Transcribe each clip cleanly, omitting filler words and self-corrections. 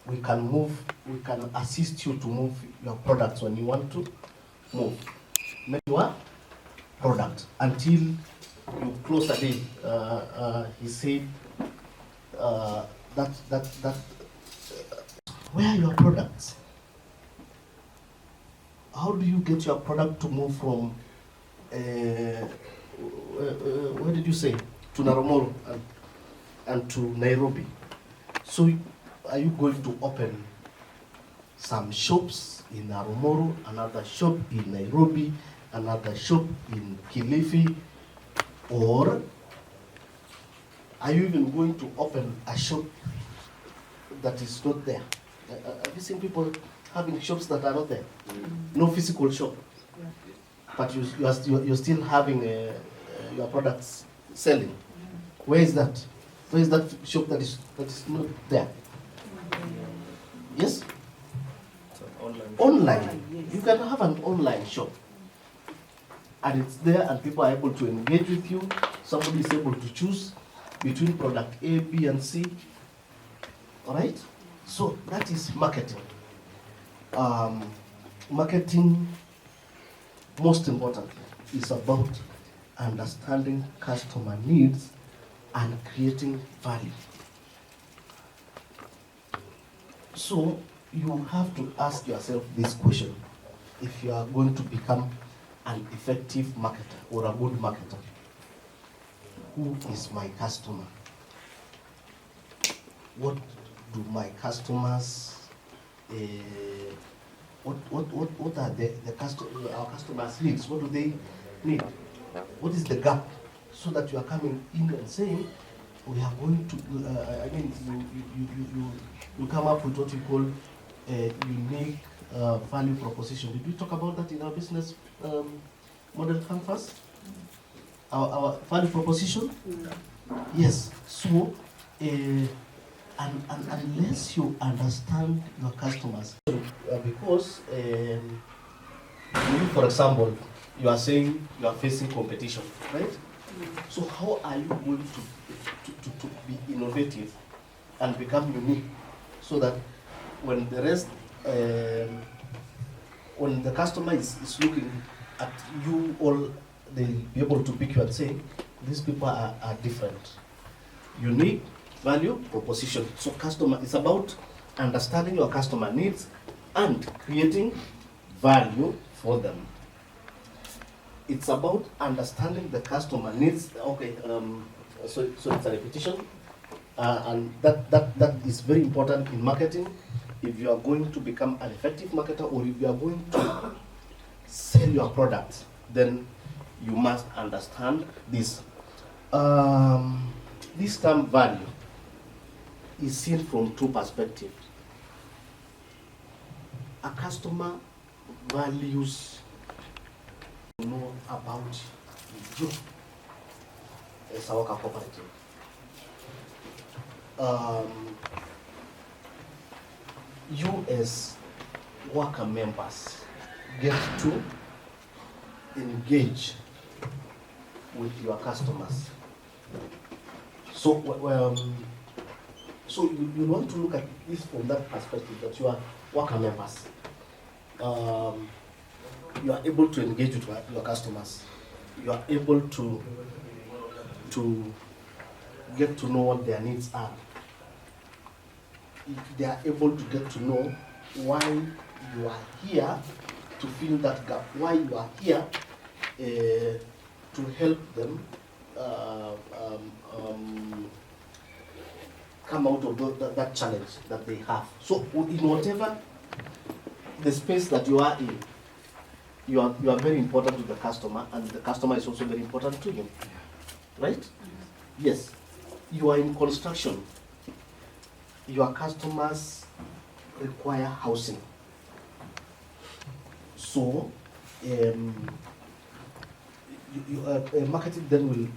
we can assist you to move your products when you want to move your product until you close a deal. He said that where are your products? How do you get your product to move from where did you say, to Naromoro and to Nairobi? So are you going to open some shops in Naromoro, another shop in Nairobi, another shop in Kilifi, or are you even going to open a shop that is not there? Have you seen people having shops that are not there? No physical shop, but you're still having your products selling. Where is that? Where is that shop that is not there? Yes? Online. You can have an online shop, and it's there, and people are able to engage with you. Somebody is able to choose between product A, B, and C. All right? So that is marketing. Marketing, most importantly, is about understanding customer needs and creating value. So you have to ask yourself this question: if you are going to become an effective marketer or a good marketer, who is my customer? What do my customers what are our customers' needs? What do they need? What is the gap? So that you are coming in and saying, we are going to, you come up with what we call a unique value proposition. Did we talk about that in our business model canvas? Our value proposition? Yes. So, and unless you understand your customers, because for example, you are saying you are facing competition, right? So how are you going to be innovative and become unique, so that when the rest, when the customer is looking at you, all they'll be able to pick you and say, these people are different, unique value proposition. So customer is about understanding your customer needs and creating value for them. It's about understanding the customer needs. Okay, so it's a repetition, and that is very important in marketing. If you are going to become an effective marketer, or if you are going to sell your product, then you must understand this. This term value is seen from two perspectives. A customer values to know about you as a worker cooperative. You as worker members get to engage with your customers. So, so you want to look at this from that perspective, that you are worker members. You are able to engage with your customers. You are able to get to know what their needs are. They are able to get to know why you are here to fill that gap, why you are here to help them come out of that challenge that they have. So in whatever the space that you are in, you are very important to the customer, and the customer is also very important to you, right? Yes. You are in construction. Your customers require housing. So marketing then will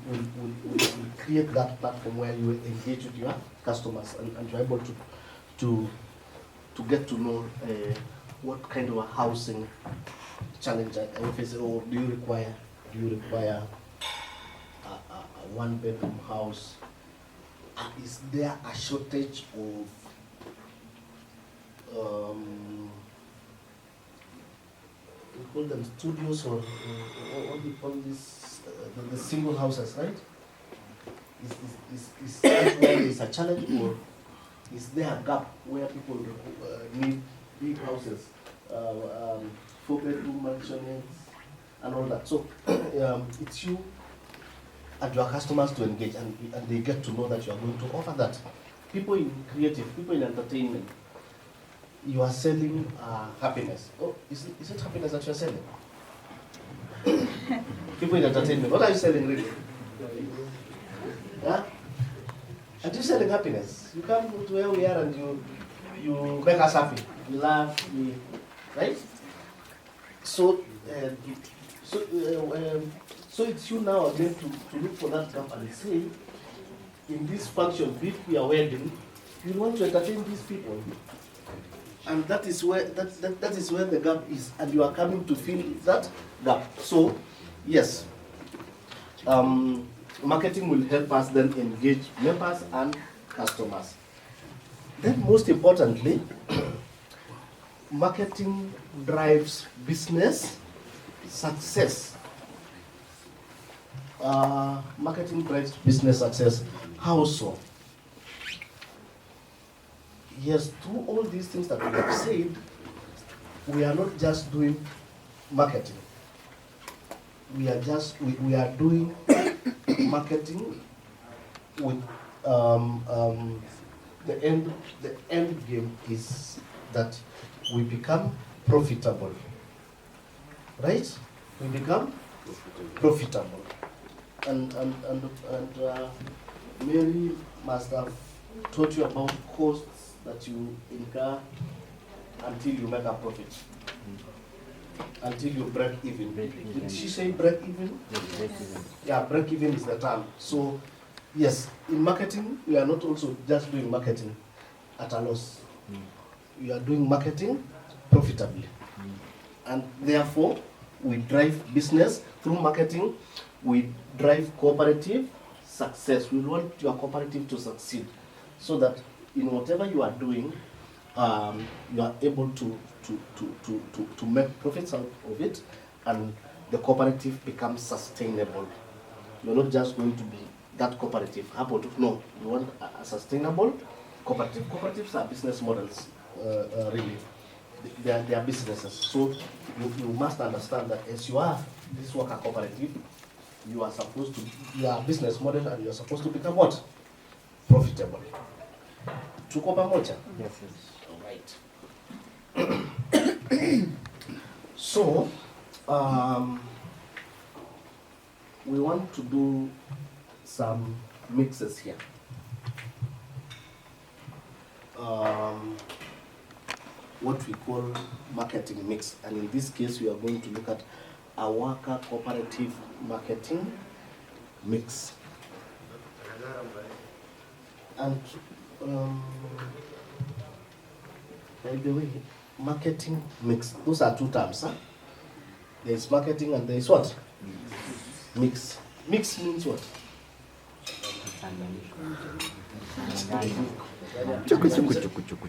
create that platform where you engage with your customers, and you're able to get to know what kind of a housing challenge are you facing, or do you require a one-bedroom house? Is there a shortage of we call them studios or what do you call this, the single houses, right? Is that where there is a challenge, or is there a gap where people need big houses, 4-bedroom mansions and all that? So it's you and your customers to engage, and they get to know that you are going to offer that. People in creative, people in entertainment, you are selling happiness. Oh, is it happiness that you are selling? People in entertainment, what are you selling really? Huh? Are you selling happiness? You come to where we are and you make us happy. You laugh, right? So it's you now again to look for that gap and say, in this function, if we are wedding, you want to entertain these people. And that is where that is where the gap is, and you are coming to fill that gap. So, yes, marketing will help us then engage members and customers. Then, most importantly, marketing drives business success. Marketing drives business success. How so? Yes, through all these things that we have said, we are not just doing marketing. We are doing marketing with the end game is that we become profitable. Right? We become profitable. And Mary must have taught you about costs that you incur until you make a profit, until you break even. Did she say break even? Yeah, break even is the term. So, yes, in marketing, we are not also just doing marketing at a loss. We are doing marketing profitably. And therefore, we drive business through marketing. We drive cooperative success. We want your cooperative to succeed so that in whatever you are doing, you are able to make profits out of it, and the cooperative becomes sustainable. You're not just going to be that cooperative. No, you want a sustainable cooperative. Cooperatives are business models, really. They are businesses. So you must understand that as you are this worker cooperative, you are a business model, and you are supposed to become what? Profitable. Tuko pamoja? Yes. All right. So, we want to do some mixes here. What we call marketing mix, and in this case we are going to look at a worker cooperative marketing mix. And by the way, marketing mix, those are two terms, huh? There is marketing and there is what? Mix. Mix means what?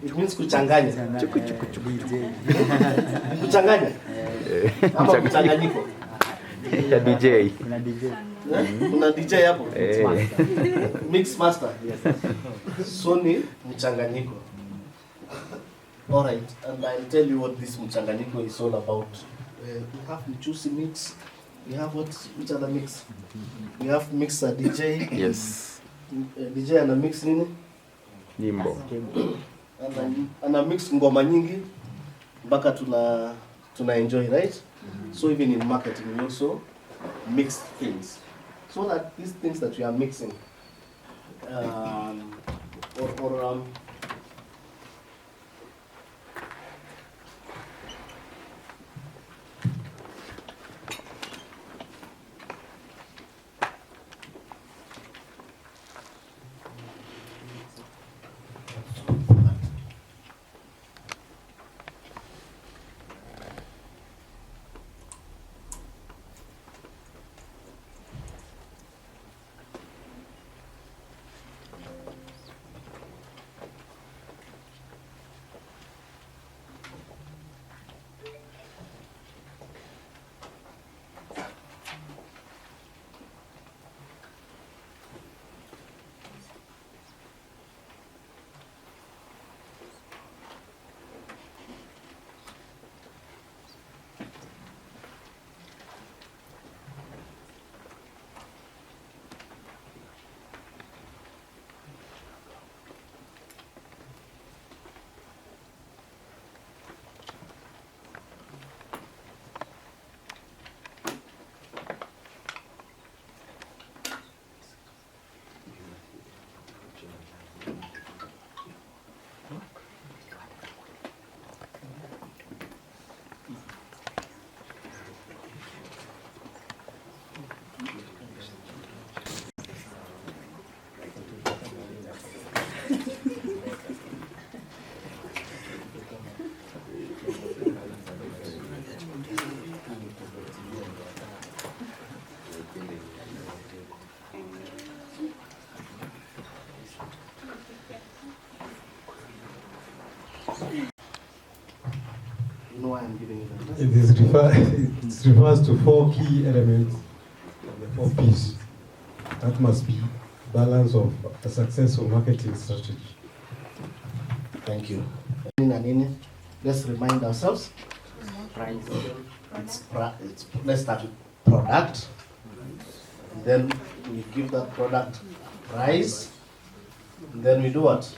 It means kuchanganya. Kuchanganya? Ama kuchanganyiko? Ya DJ. Kuna DJ hapo? Mix master. Yes. So ni mchanganyiko. All right, and I'll tell you what this mchanganyiko is all about. We have mchuzi mix. We have which other mix? We have mixer DJ. Yes. DJ ana mix nini? Nyimbo. Ana mix ngoma nyingi mpaka tuna enjoy, right? So even in marketing we also mix things, so that these things that we are mixing refers to 4 key elements of the 4 P's. That must be balance of a successful marketing strategy. Thank you. Let's remind ourselves. Let's start with product. And then we give that product price. And then we do what?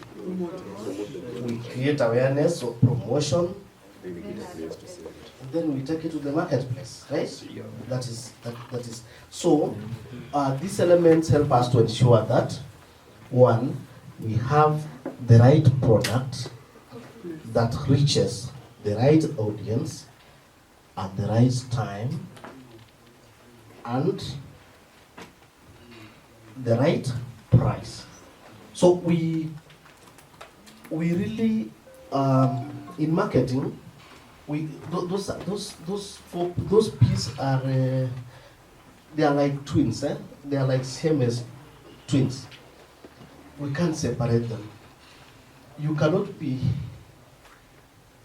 We create awareness or promotion. And then we take it to the marketplace, right? That is. So these elements help us to ensure that, one, we have the right product that reaches the right audience at the right time and the right price. So we really in marketing, those P's are they are like twins, eh? They are like same as twins. We can't separate them. You cannot be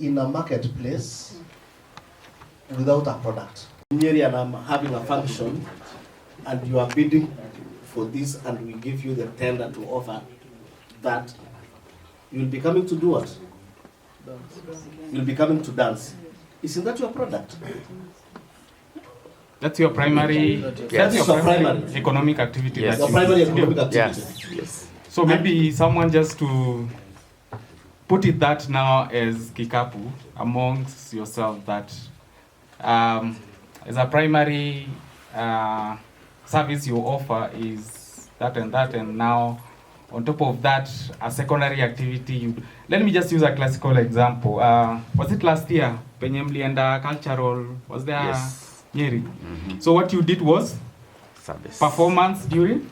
in a marketplace without a product. And I'm having a function, and you are bidding for this, and we give you the tender to offer that. You'll be coming to do what? You'll be coming to dance. Isn't that your product? That's your primary. That's your primary economic activity. Yes. Your primary economic activity. Yes. So maybe someone just to put it that now as kikapu amongst yourself that as a primary service you offer is that, and now on top of that a secondary activity. Let me just use a classical example. Was it last year? Penye mlienda cultural, was there? Yes. Nyeri? Mm-hmm. So what you did was Service. performance during,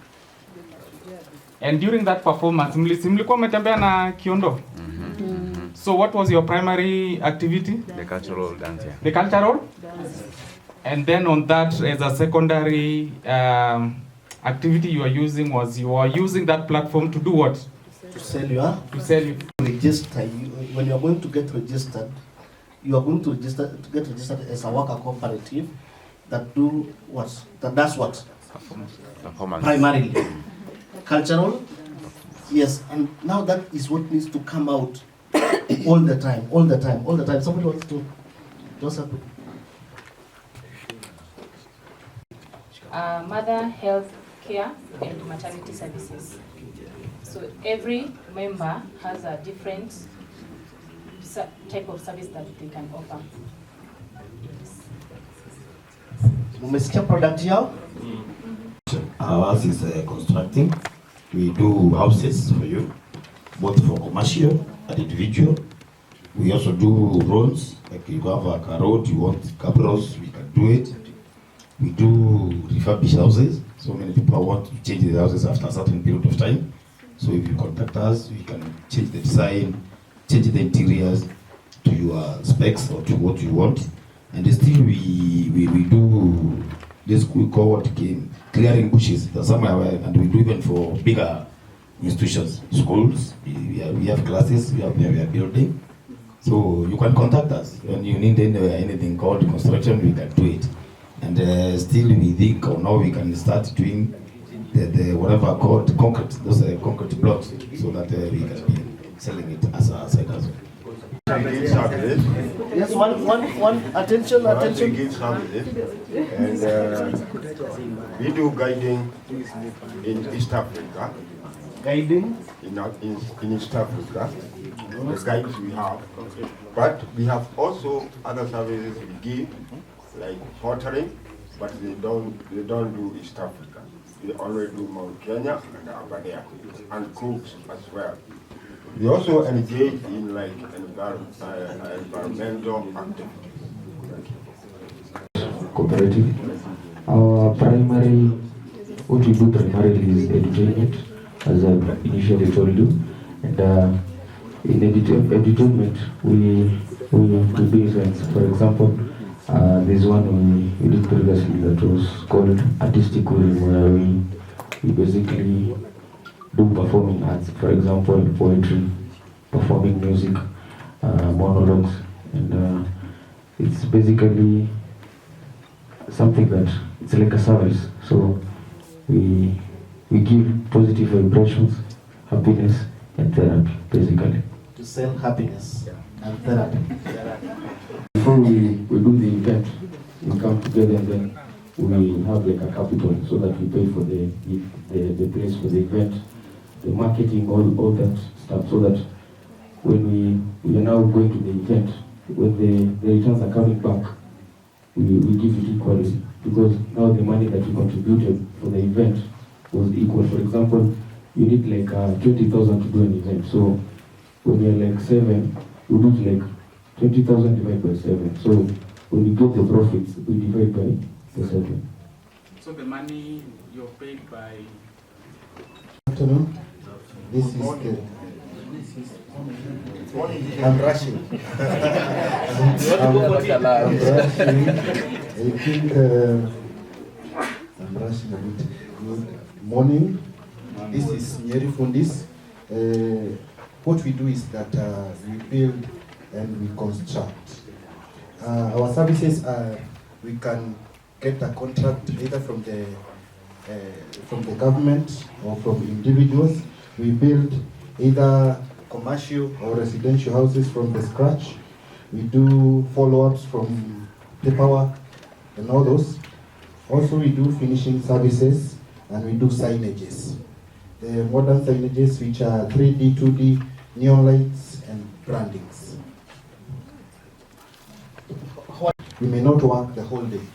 and during that performance mlikuwa mmetembea na kiondo. So what was your primary activity? The cultural dance, yeah. The cultural? And then on that, as a secondary activity you are using that platform to do what? To sell you. To sell you. Register. When you are going to get registered, you are going to get registered as a worker cooperative that do what? That does what? Performance. Primarily. Cultural? Yes, and now that is what needs to come out all the time. Somebody wants to do something. Mother health care and maternity services. So every member has a different type of service that they can offer. Umesikia product yao? Ours is constructing. We do houses for you, both for commercial and individual. We also do roads, like you have a road, you want cabros, we can do it. We do refurbish houses. So many people want to change the houses after a certain period of time. So if you contact us, we can change the design, change the interiors to your specs or to what you want. And still we do this we call what clearing bushes somewhere, and we do even for bigger institutions, schools. We have classes, we are building. So you can contact us when you need anything called construction, we can do it. And still we think or now we can start doing the whatever called concrete, those concrete blocks, so that we can be selling it as a side as well. Yes, one attention. And we do guiding in East Africa. Guiding? In East Africa. The guides we have. But we have also other services we give, like watering, but they don't do East Africa. They only do Mount Kenya and Aberdeen, and cooks as well. We also engage in like environmental activities. Cooperative. Our primary, what we do primarily is edutainment, as I initially told you. And in edutainment, we do events. For example, there's one we did previously that was called Artistic Tourism, where we basically do performing arts, for example, poetry, performing music, monologues, and it's basically something that it's like a service. So we give positive vibrations, happiness, and therapy, basically. To sell happiness and therapy. Before we do the event, we come together and then we have like a capital so that we pay for the place for the event, the marketing, all that stuff, so that when we are now going to the event, when the returns are coming back, we give it equally, because now the money that you contributed for the event was equal. For example, you need like 20,000 to do an event. So when you're like 7, we do it like 20,000 divided by 7. So when we get the profits, we divide by the 7. So the money you're paid by. Good afternoon. This is I'm rushing. I'm rushing. I think I'm rushing a bit. Good morning. This is Nyeri Fundis. What we do is that we build and we construct. Our services are, we can get a contract either from the government or from individuals. We build either commercial or residential houses from the scratch. We do follow-ups from paperwork and all those. Also, we do finishing services and we do signages. The modern signages, which are 3D, 2D, neon lights, and brandings. We may not work the whole day,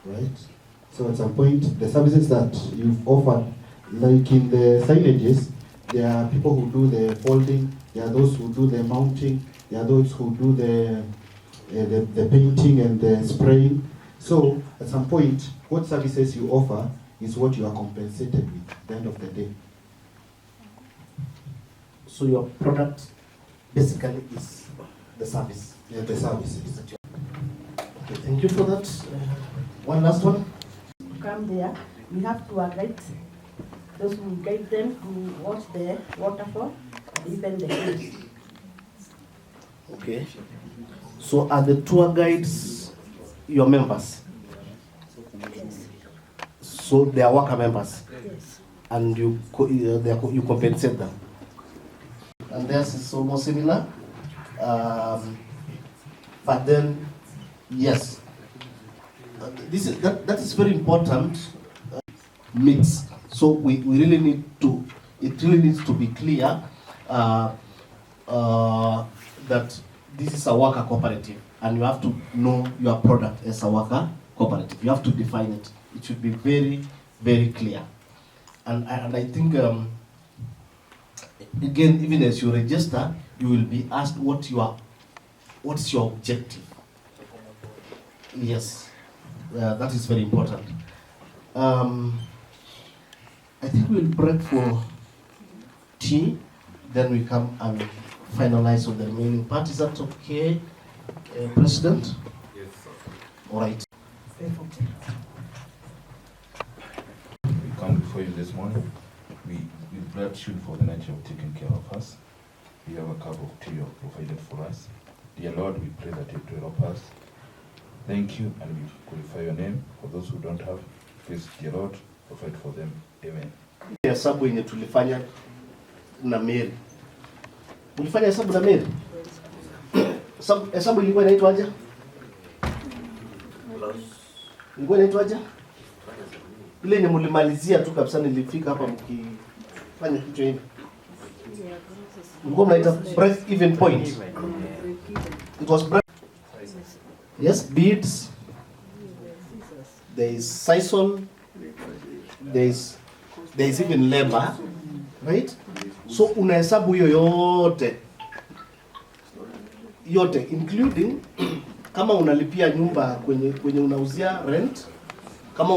right? So at some point, the services that you've offered, like in the signages, there are people who do the folding, there are those who do the mounting, there are those who do the painting and the spraying. So at some point, what services you offer is what you are compensated with at the end of the day. So your product basically is the service. Yeah, the services. Okay, thank you for that. One last one. To come there, we have to guide those who guide them to watch the waterfall, even the hills. Okay. So are the tour guides your members? Yes. So they are worker members? Yes. And you compensate them? And theirs is almost similar. But then, yes, that is very important mix. So we really need to, it really needs to be clear that this is a worker cooperative, and you have to know your product as a worker cooperative. You have to define it. It should be very, very clear. And I think, again, even as you register, you will be asked what's your objective. Yes, that is very important. I think we'll break for tea, then we come and finalize on the remaining part. Is that okay, President? Yes, sir. All right. We come before you this morning. We gratitude for the nature of taking care of us. We have a cup of tea you have provided for us. Dear Lord, we pray that you will help us. Thank you, and we glorify your name. For those who don't have, please, dear Lord, provide for them. Amen. Hesabu yenye tulifanya na Mary. Ulifanya hesabu na Mary? Hesabu ilikuwa inaitwaje? Ilikuwa inaitwaje? Ile yenye mlimalizia tu kabisa, nilifika hapa mkifanya kitu hivi. Mlikuwa mnaita break even point. It was break. Yes, beads. There is sisal. There is even labor, right? So unahesabu hiyo yote including kama unalipia nyumba kwenye unauzia rent, kama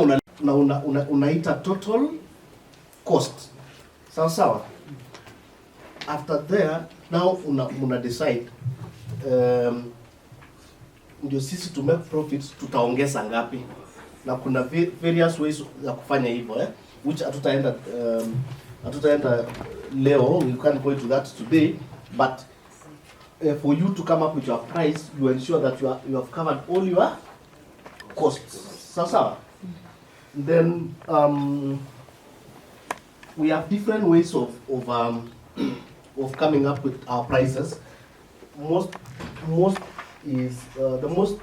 unaita total cost. Sawa. After there, now una decide ndio sisi to make profits tutaongeza ngapi, na kuna various ways ya kufanya hivyo which hatutaenda leo, we can't go into that today, but for you to come up with your price, you ensure that you have covered all your costs. Sasa. Then we have different ways of coming up with our prices. Most is the most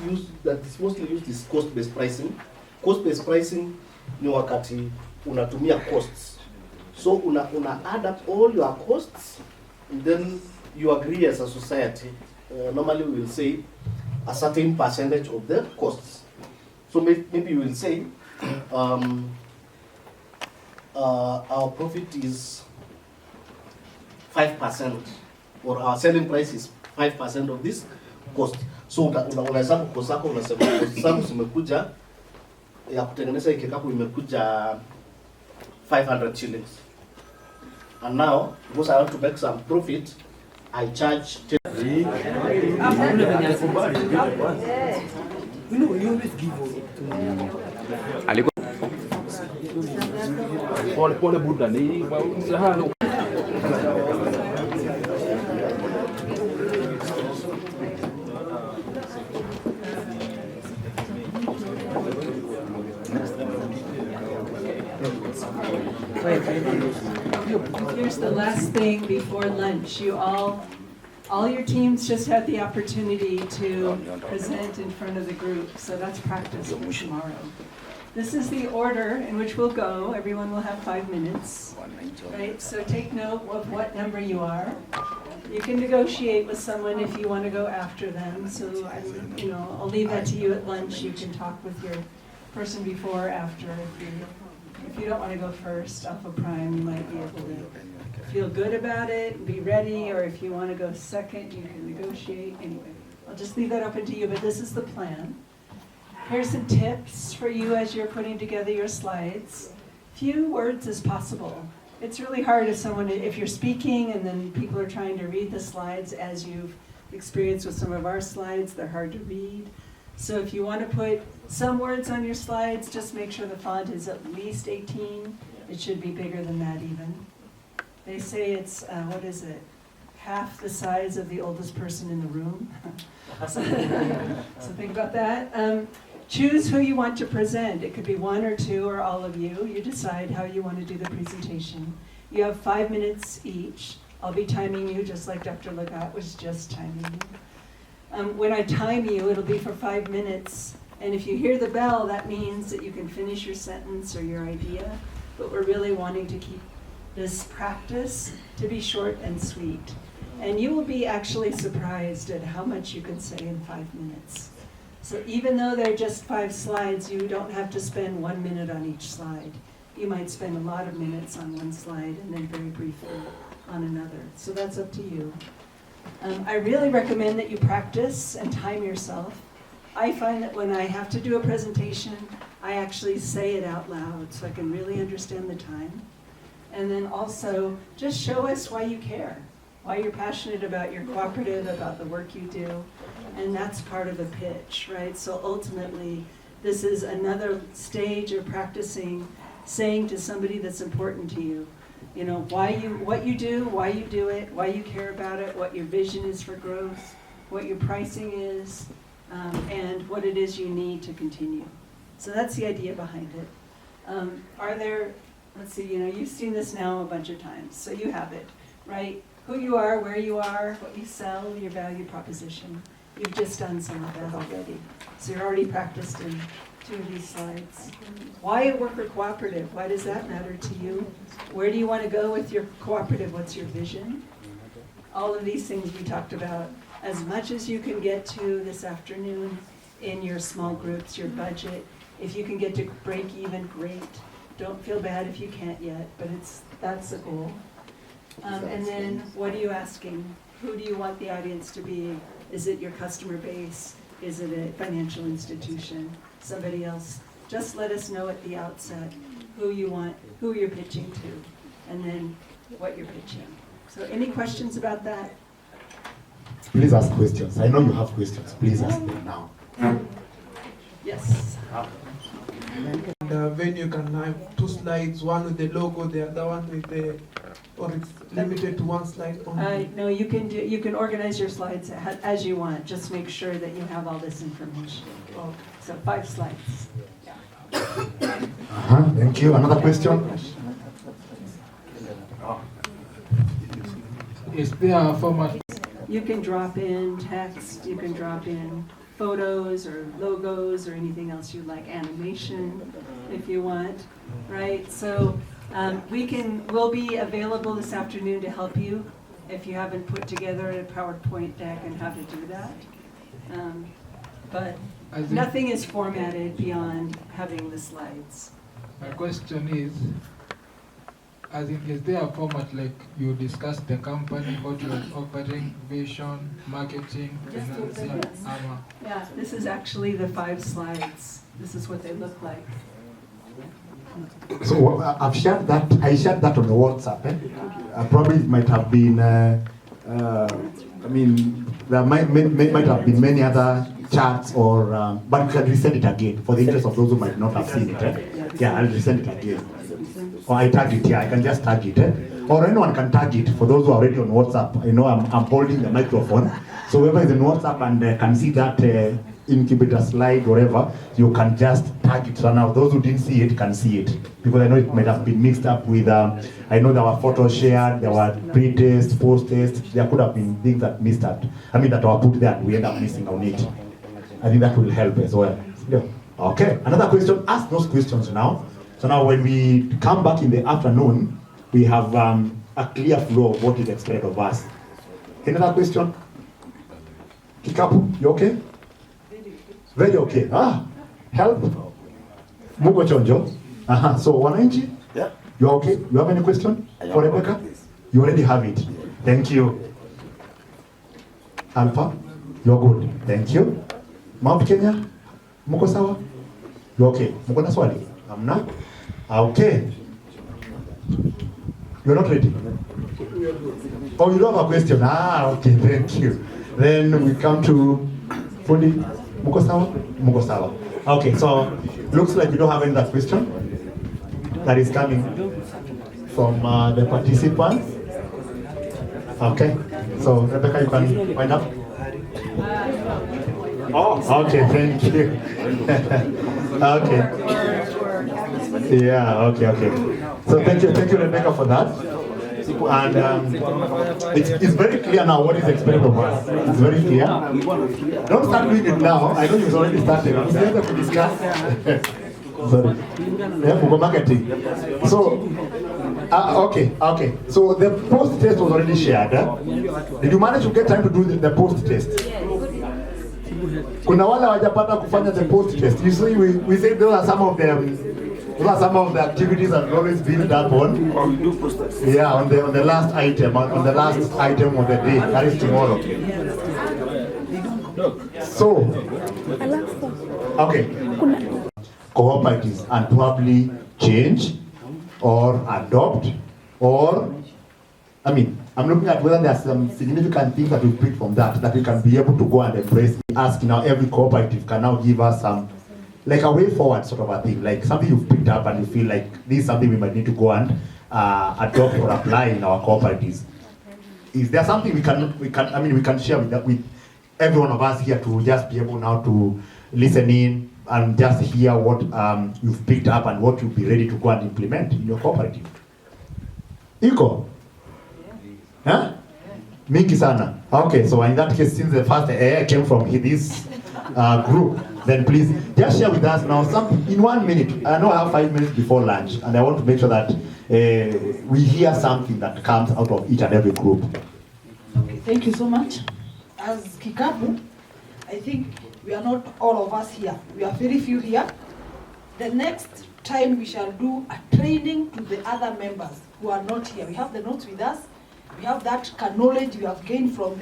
used that is mostly used is cost-based pricing. Cost-based pricing ni wakati unatumia costs. So una add up all your costs, and then you agree as a society. Normally we will say a certain percentage of the costs. So maybe you will say our profit is 5%, or our selling price is 5% of this cost. So unahesabu cost zako, unasema cost zangu zimekuja ya kutengeneza kikapu imekuja 500 shillings. And now, because I want to make some profit, I charge 10. Here's the last thing before lunch. You all your teams just had the opportunity to present in front of the group, so that's practice for tomorrow. This is the order in which we'll go. Everyone will have 5 minutes, right? So take note of what number you are. You can negotiate with someone if you want to go after them. So I'll leave that to you at lunch. You can talk with your person before or after. If you don't want to go first, Alpha Prime, you might be able to feel good about it, be ready, or if you want to go second, you can negotiate. Anyway, I'll just leave that open to you, but this is the plan. Here's some tips for you as you're putting together your slides. Few words as possible. It's really hard if you're speaking and then people are trying to read the slides, as you've experienced with some of our slides, they're hard to read. So if you want to put some words on your slides, just make sure the font is at least 18. It should be bigger than that even. They say it's, half the size of the oldest person in the room. so think about that. Choose who you want to present. It could be one or two or all of you. You decide how you want to do the presentation. You have 5 minutes each. I'll be timing you just like Dr. Lagat was just timing you. When I time you, it'll be for 5 minutes. And if you hear the bell, that means that you can finish your sentence or your idea. But we're really wanting to keep this practice to be short and sweet. And you will be actually surprised at how much you can say in 5 minutes. So even though they're just 5 slides, you don't have to spend 1 minute on each slide. You might spend a lot of minutes on one slide and then very briefly on another. So that's up to you. I really recommend that you practice and time yourself. I find that when I have to do a presentation, I actually say it out loud so I can really understand the time. And then also, just show us why you care, why you're passionate about your cooperative, about the work you do. And that's part of the pitch, right? So ultimately, this is another stage of practicing saying to somebody that's important to you, what you do, why you do it, why you care about it, what your vision is for growth, what your pricing is, and what it is you need to continue. So that's the idea behind it. Let's see, you've seen this now a bunch of times, so you have it, right? Who you are, where you are, what you sell, your value proposition. You've just done some of that already. So you're already practiced in 2 of these slides. Why a worker cooperative? Why does that matter to you? Where do you want to go with your cooperative? What's your vision? All of these things we talked about. As much as you can get to this afternoon in your small groups, your budget. If you can get to break even, great. Don't feel bad if you can't yet, but that's the goal. And then what are you asking? Who do you want the audience to be? Is it your customer base? Is it a financial institution? Somebody else? Just let us know at the outset who you want, who you're pitching to, and then what you're pitching. So any questions about that? Please ask questions. I know you have questions. Please ask them now. Yes. And the venue can have 2 slides, one with the logo, the other one with or it's limited to one slide only? No, you can organize your slides as you want. Just make sure that you have all this information. Oh. So 5 slides. Thank you. Another question? Is there a format? You can drop in text, you can drop in photos or logos or anything else you like, animation if you want, right? So we'll be available this afternoon to help you if you haven't put together a PowerPoint deck and how to do that. But nothing is formatted beyond having the slides. My question is there a format like you discuss the company, what you're offering, vision, marketing, financing, Yeah, this is actually the 5 slides. This is what they look like. So I've shared that. I shared that on the WhatsApp. Probably it might have been. I mean, there might have been many other charts, or but we can resend it again for the interest of those who might not have seen it. Yeah, I'll resend it again. Or I tag it here. I can just tag it. Or anyone can tag it. For those who are already on WhatsApp, you know, I'm holding the microphone. So whoever is in WhatsApp and can see that incubator slide, whatever, you can just tag it. So now those who didn't see it can see it, because I know it might have been mixed up with. I know there were photos shared, there were pre-tests, post-tests. There could have been things that missed out. I mean that were put there and we end up missing on it. I think that will help as well. Yeah. Okay. Another question. Ask those questions now. So now when we come back in the afternoon, we have a clear flow of what is expected of us. Another question? Kikapu, you okay? Very okay. Help? Mugo chonjo? So wananchi? Yeah. You are okay? You have any question for Rebecca? You already have it. Thank you. Alpha? You're good. Thank you. Mount Kenya? Muko sawa? You okay? Muko na swali? Amna? Okay. You're not ready? Oh, you don't have a question? Okay, thank you. Then we come to Fundi. Muko sawa? Muko sawa. Okay, so looks like you don't have any other question that is coming from the participants. Okay, so Rebecca, you can wind up. Oh, okay, thank you. Okay. Yeah, okay. So thank you, Rebecca, for that. And it's very clear now what is expected of us. It's very clear. Don't start doing it now. I know you've already started. We have to discuss. Sorry. Yeah, for marketing. So, okay. So the post test was already shared. Did you manage to get time to do the post test? Kuna wale wajapata kufanya the post test. You see, we say those are some of them. Those are some of the activities that always build up on. Yeah, on the last item, on the last item of the day. That is tomorrow. So, okay. Cooperatives and probably change or adopt, or I'm looking at whether there are some significant things that we pick from that we can be able to go and embrace. Ask now, every cooperative can now give us some, like a way forward sort of a thing, like something you've picked up and you feel like this is something we might need to go and adopt or apply in our cooperatives. Is there something we can share with every one of us here to just be able now to listen in and just hear what you've picked up and what you'll be ready to go and implement in your cooperative? Iko? Huh? Mingi sana. Okay, so in that case, since the first came from this group, then please just share with us now in 1 minute. I know I have 5 minutes before lunch, and I want to make sure that we hear something that comes out of each and every group. Okay, thank you so much. As Kikapu, I think we are not all of us here. We are very few here. The next time we shall do a training to the other members who are not here. We have the notes with us. We have that knowledge we have gained from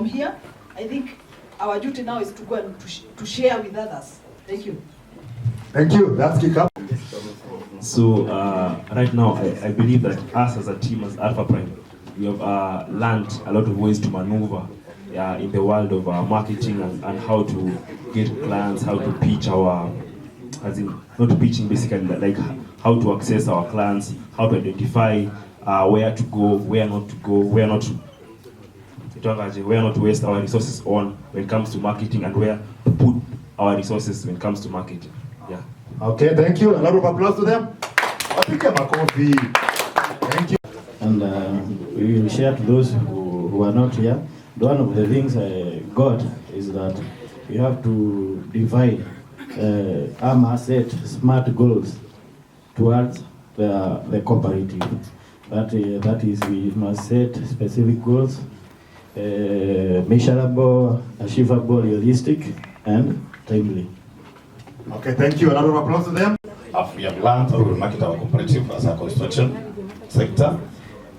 here. I think our duty now is to go and to share with others. Thank you. Thank you. That's Kikapu. So right now, I believe that us as a team, as Alpha Prime, we have learned a lot of ways to maneuver in the world of marketing and how to get clients, how to pitch not pitching basically, like how to access our clients, how to identify where to go, where not to go, where not to waste our resources on when it comes to marketing, and where to put our resources when it comes to marketing. Yeah. Okay, thank you. A lot of applause to them. Thank you. And we will share to those who are not here. One of the things I got is that we have to divide set smart goals towards the cooperative. That is, we must set specific goals, measurable, achievable, realistic, and timely. Okay, thank you. A lot of applause to them. We have learned how to market our cooperative as a construction sector.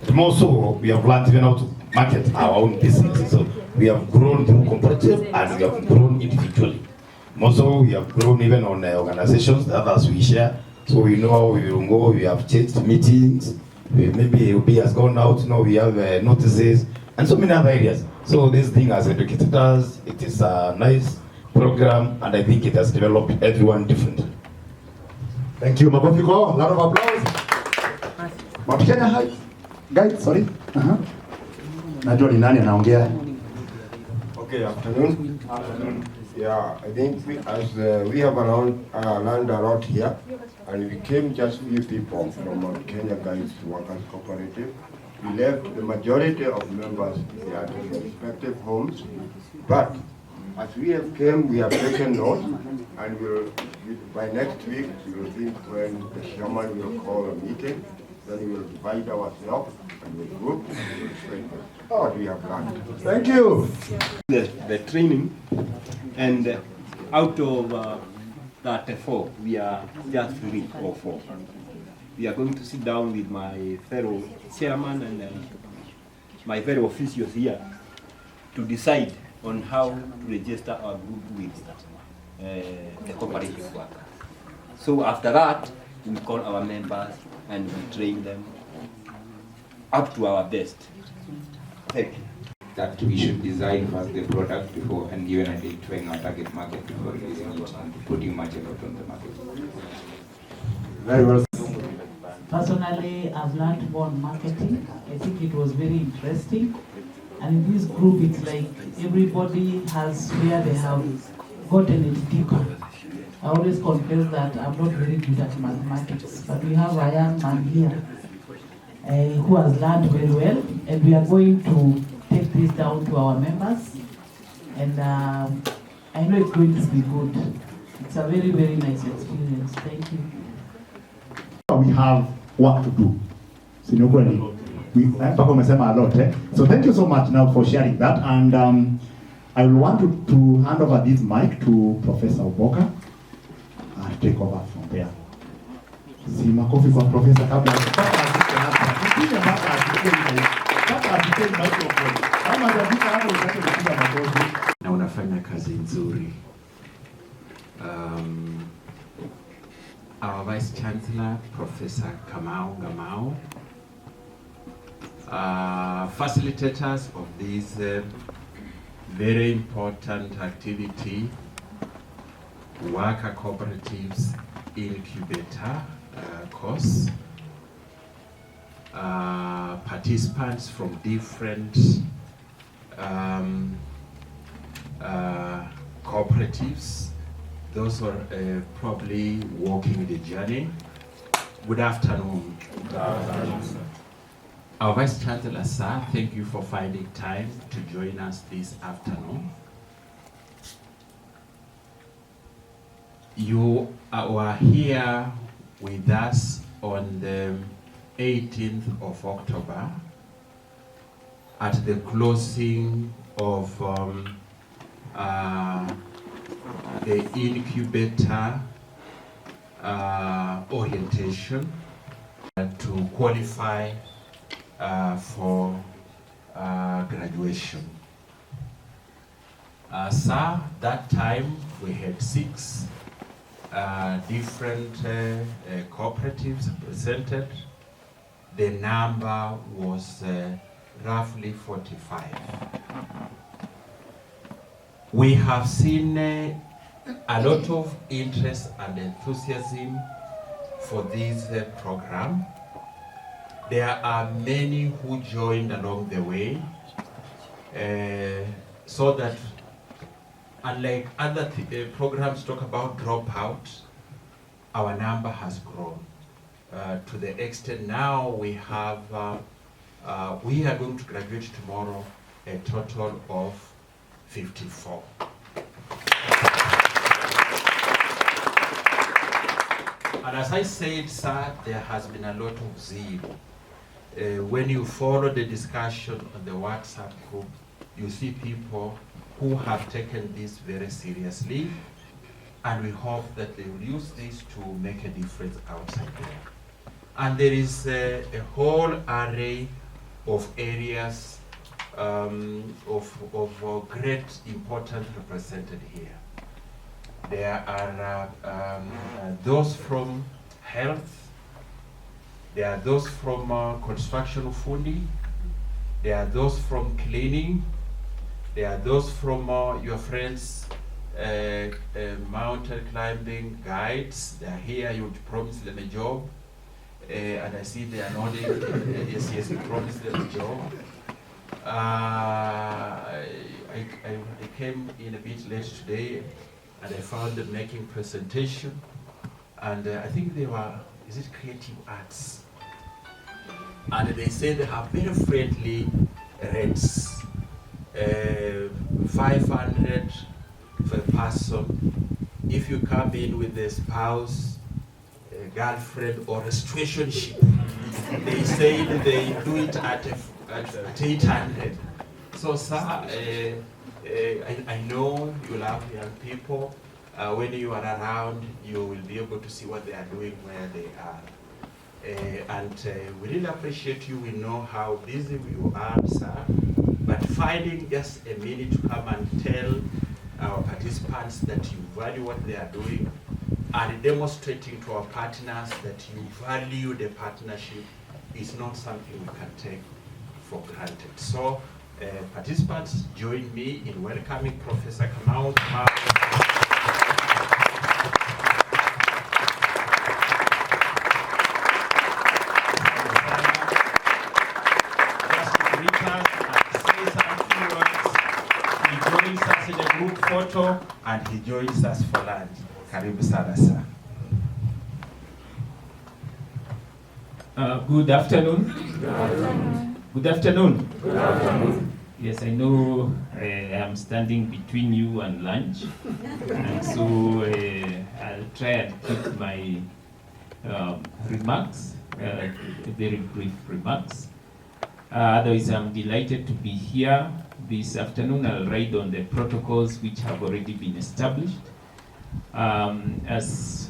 And also, we have learned even how to market our own business. So we have grown through cooperative and we have grown individually. Also, we have grown even on organizations, the others we share. So we know how we will go. We have changed meetings. Maybe UB has gone out. Now we have notices and so many other areas. So this thing has educated us. It is a nice program, and I think it has developed everyone differently. Thank you, Mabofiko. A lot of applause. Mount Kenya High. Guys, sorry. Najua ni nani anaongea. Okay, afternoon. Yeah, I think we have learned a lot here, and we came just few people from Mount Kenya Guys Workers Cooperative. We left the majority of members here to their respective homes, but as we have came, we have taken note, and by next week we will think when the chairman will call a meeting. Then we will divide ourselves and we'll group and we will strengthen what we have learned. Thank you. The training, and out of that 4, we are just 3 or 4. We are going to sit down with my fellow chairman and my fellow officials here to decide on how to register our group with the cooperative workers. So after that, we call our members and we train them up to our best. Thank you. That we should design first the product before and even identifying our target market before releasing it and putting much effort on the market. Very well. Personally, I've learned more on marketing. I think it was very interesting. And in this group, it's like everybody has where they have gotten it deeper. I always confess that I'm not very good at mathematics, but we have a young man here who has learned very well, and we are going to take this down to our members, and I know it's going to be good. It's a very, very nice experience. Thank you. We have work to do. We umesema a lot. So thank you so much now for sharing that, and I will want to hand over this mic to Professor Oboka. Take over from there. Si makofi kwa profesa kabla na unafanya kazi nzuri. Our Vice Chancellor, Professor Kamau Gamau, facilitators of this very important activity, Worker Cooperatives Incubator course, participants from different cooperatives, those who are probably walking the journey. Good afternoon. Good afternoon. Our Vice Chancellor, sir, thank you for finding time to join us this afternoon. You are here with us on the 18th of October at the closing of the incubator orientation to qualify for graduation. Sir, that time we had 6 different cooperatives presented. The number was roughly 45. We have seen a lot of interest and enthusiasm for this program. There are many who joined along the way, so that unlike other programs talk about dropout, our number has grown to the extent now we have, we are going to graduate tomorrow a total of 54. And as I said, sir, there has been a lot of zeal. When you follow the discussion on the WhatsApp group, you see people who have taken this very seriously, and we hope that they will use this to make a difference outside there. And there is a whole array of areas of great importance represented here. There are those from health, there are those from construction funding, there are those from cleaning, there are those from your friends, mountain climbing guides. They are here, you would promise them a job. And I see they are nodding. Yes, you promised them a job. I came in a bit late today, and I found them making presentation. And I think they were, is it creative arts? And they say they have very friendly rates. 500 per person. If you come in with a spouse, a girlfriend, or a situationship, they say they do it at 800. So, sir, I know you love young people. When you are around, you will be able to see what they are doing where they are. And we really appreciate you. We know how busy you are, sir. But finding just a minute to come and tell our participants that you value what they are doing, and demonstrating to our partners that you value the partnership is not something we can take for granted. So, participants, join me in welcoming Professor Kamau. Photo, and he joins us for lunch. Karibu sana, sir. Good afternoon. Good afternoon. Good afternoon. Yes, I know I am standing between you and lunch, and so I'll try and keep my remarks, very brief remarks. Otherwise, I'm delighted to be here. This afternoon, I'll ride on the protocols which have already been established. As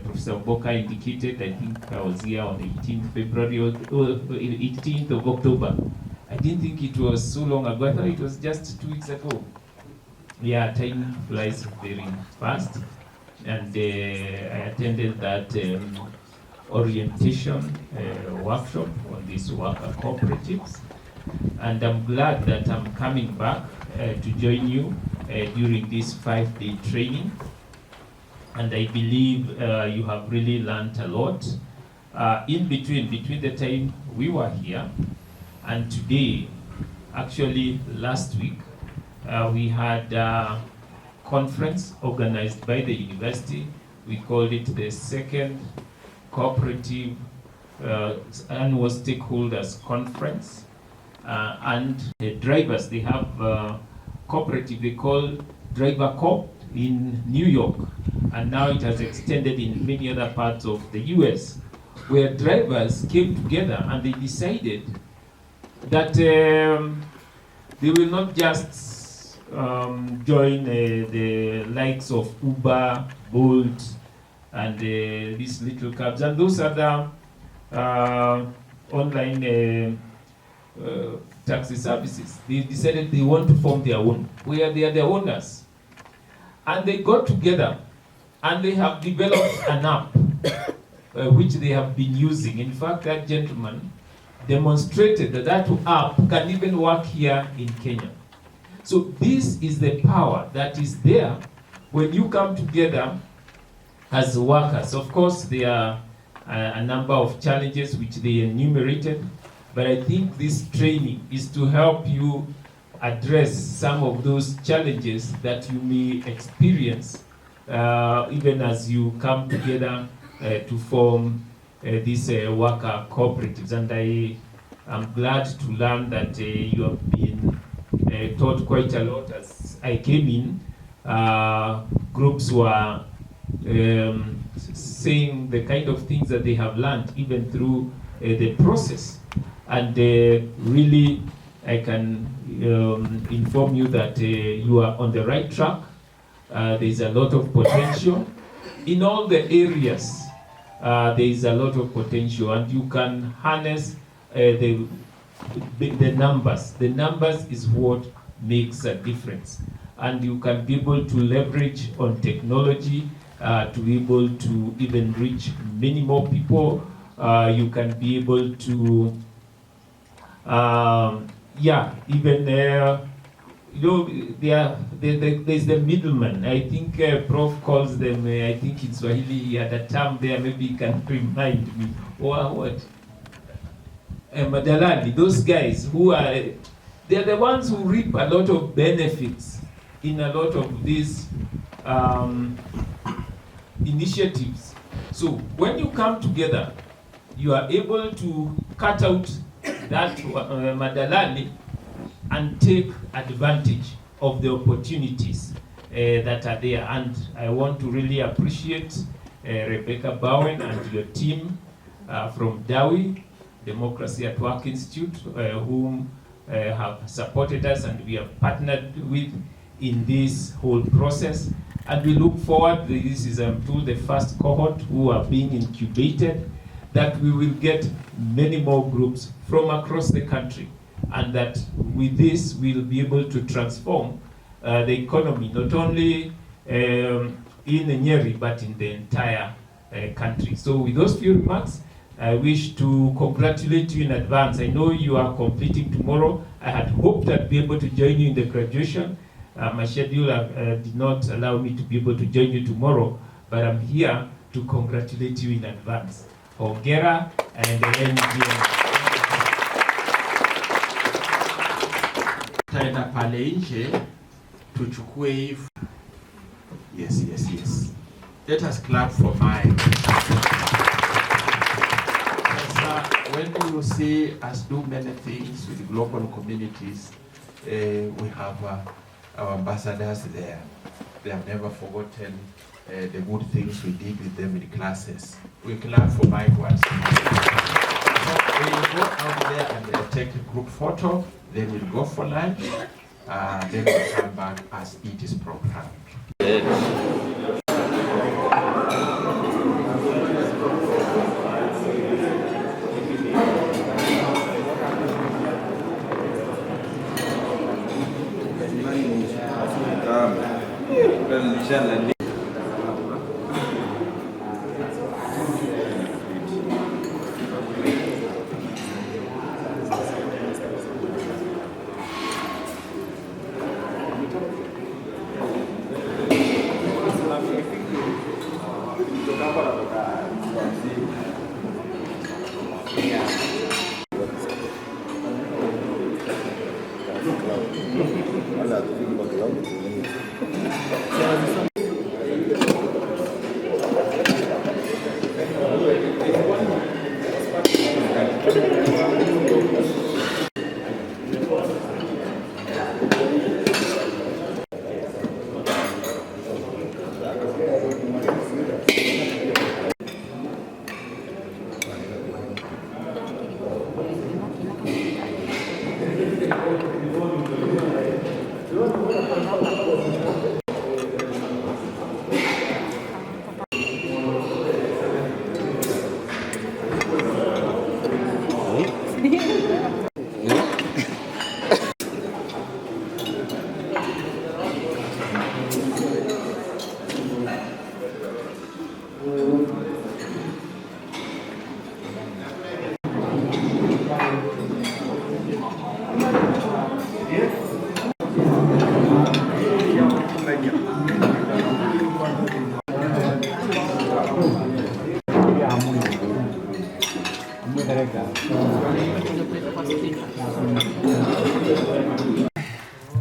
Professor Boka indicated, I think I was here on 18th February or 18th of October. I didn't think it was so long ago. I thought it was just 2 weeks ago. Yeah, time flies very fast. And I attended that orientation workshop on these worker cooperatives, and I'm glad that I'm coming back to join you during this 5-day training, and I believe you have really learned a lot. In between the time we were here and today, actually last week, we had a conference organized by the university. We called it the second cooperative annual stakeholders conference, and the drivers, they have cooperative they call Driver Corp in New York, and now it has extended in many other parts of the US, where drivers came together and they decided that they will not just join the likes of Uber, Bolt, and these little cabs and those other online taxi services. They decided they want to form their own, where they are the owners. And they got together and they have developed an app which they have been using. In fact, that gentleman demonstrated that that app can even work here in Kenya. So this is the power that is there when you come together as workers. Of course, there are a number of challenges which they enumerated. But I think this training is to help you address some of those challenges that you may experience even as you come together to form these worker cooperatives. And I am glad to learn that you have been taught quite a lot. As I came in, groups were saying the kind of things that they have learned even through the process. And really, I can inform you that you are on the right track. There is a lot of potential. In all the areas, there is a lot of potential, and you can harness the numbers. The numbers is what makes a difference. And you can be able to leverage on technology to be able to even reach many more people. You can be able to even there's the middleman. I think Prof calls them, I think in Swahili he had a term there, maybe he can remind me. What? Madalali, those guys who are, they're the ones who reap a lot of benefits in a lot of these initiatives. So when you come together, you are able to cut out that Madalali and take advantage of the opportunities that are there. And I want to really appreciate Rebecca Bowen and your team from DAWI, Democracy at Work Institute, whom have supported us and we have partnered with in this whole process. And we look forward, this is the first cohort who are being incubated, that we will get many more groups from across the country, and that with this we'll be able to transform the economy, not only in Nyeri, but in the entire country. So with those few remarks, I wish to congratulate you in advance. I know you are completing tomorrow. I had hoped I'd be able to join you in the graduation. My schedule did not allow me to be able to join you tomorrow, but I'm here to congratulate you in advance. Hongera and the NGM. Taenda pale nje tuchukue hii. Yes. Let us clap for mine. When you see us do many things with global communities, we have our ambassadors there. They have never forgotten the good things we did with them in classes. We clap for Mike once. So we will go out there and take a group photo, then we'll go for lunch, then we'll come back as it is programmed.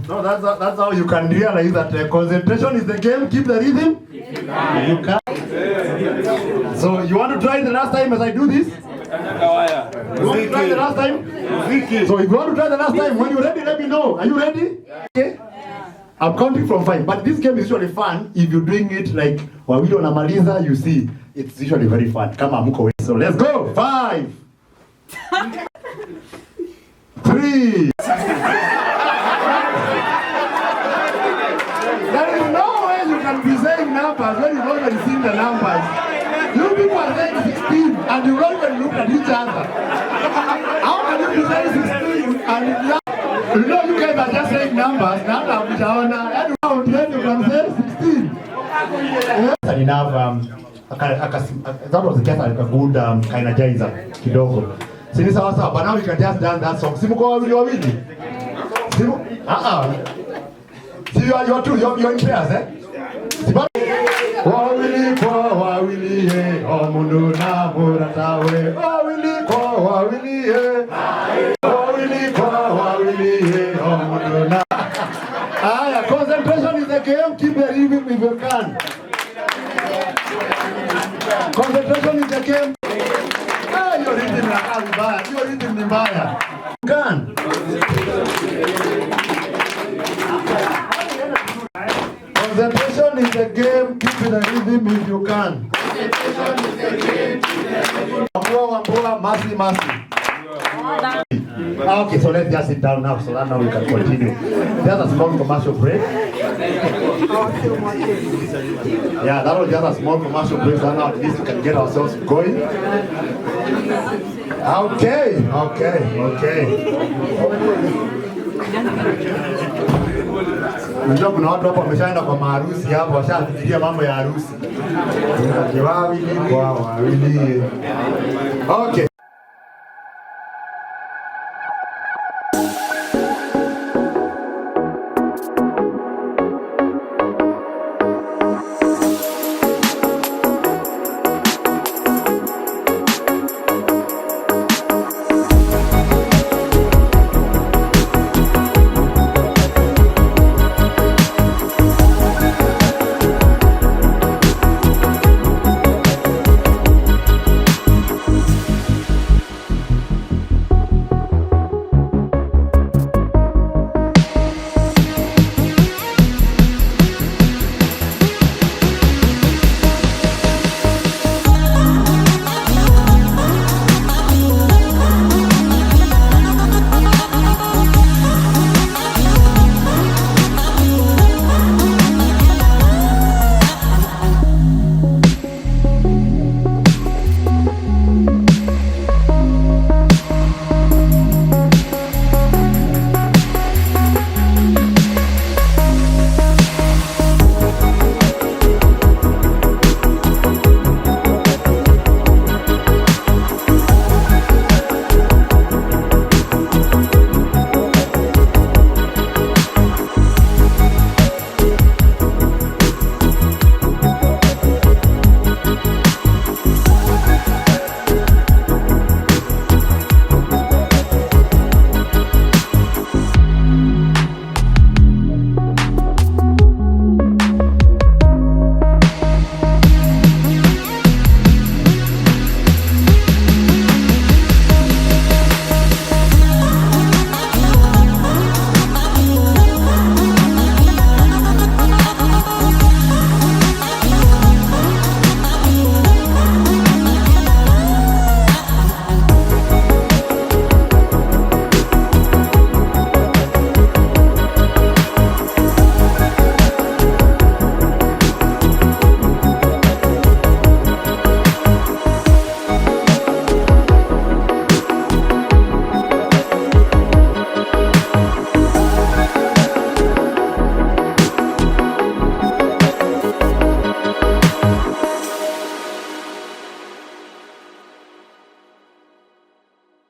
No, that's how you can realize that concentration is the game. Keep the rhythm. You can. So you want to try the last time as I do this? You want to try the last time? So if you want to try the last time, when you're ready, let me know. Are you ready? Okay. I'm counting from 5. But this game is usually fun if you're doing it like Wawili wanamaliza, you see. It's usually very fun. Come on, muko. So let's go. 5. 3. There is no way you can be saying numbers when you don't even see the numbers. You people are saying 16 and you don't even look at each other. How can you be saying 16 and you know you guys are just saying numbers? Now I'm and then you can say 16. And enough, that was the case like a good energizer kidogo. Sini sawa sawa, but now we can just dance that song. Simu kwa wawili. Simu? See, you are two, you're in pairs, eh? Wawili kwa wawili, omundu na muratawe. Wawili kwa wawili, wawili kwa wawili, omundu na. Concentration is the game. Keep the rhythm if you can. Concentration is the game. Your rhythm is bad. Your rhythm is bad. You can. Concentration is the game. Keep the rhythm if you can. Concentration is the game. Wambua, mercy. Okay, so let's just sit down now so that now we can continue. There's a small commercial break. Yeah, that was just a small commercial break, so now at least we can get ourselves going. Okay. Unajua kuna watu hapa wameshaenda kwa maharusi hapo, washafikiria mambo ya harusi. Wawili kwa wawili. Okay.